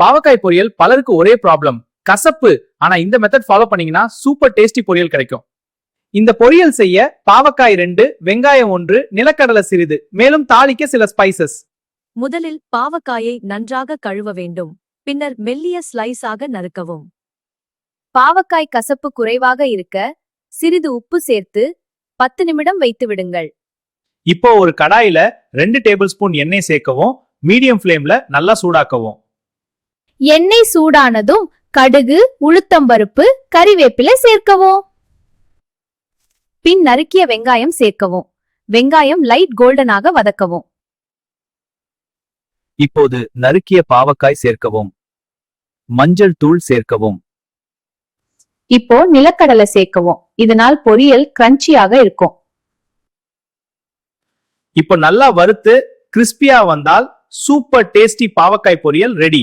பாவக்காய் பொரியல் பலருக்கு ஒரே ப்ராப்ளம், கசப்பு. ஆனா இந்த மெத்தட் ஃபாலோ பண்ணீங்கன்னா சூப்பர் டேஸ்டி பொரியல் கிடைக்கும். இந்த பொரியல் செய்ய பாவக்காய் 2, வெங்காயம் 1, நிலக்கடலை சிறிது, மேலும் தாளிக்க சில ஸ்பைசஸ். முதலில் பாவக்காயை நன்றாக கழுவ வேண்டும். பின்னர் மெல்லிய ஸ்லைஸாக நறுக்கவும். பாவக்காய் கசப்பு குறைவாக இருக்க சிறிது உப்பு சேர்த்து 10 நிமிடம் வைத்து விடுங்கள். இப்போ ஒரு கடாயில 2 டேபிள் ஸ்பூன் எண்ணெய் சேர்க்கவும், மீடியம் ஃப்ளேம்ல நல்லா சூடாக்கவும். எண்ணெய் சூடானதும் கடுகு, உளுத்தம்பருப்பு, கறிவேப்பிலை சேர்க்கவும். பின் நறுக்கிய வெங்காயம் சேர்க்கவும். வெங்காயம் லைட் கோல்டனாக வதக்கவும். இப்போது நறுக்கிய பாவக்காய் சேர்க்கவும். மஞ்சள் தூள் சேர்க்கவும். இப்போ நிலக்கடலை சேர்க்கவும். இதனால் பொரியல் கிரன்ச்சியாக இருக்கும். இப்போ நல்லா வறுத்து கிறிஸ்பியா வந்தால் சூப்பர் டேஸ்டி பாவக்காய் பொரியல் ரெடி.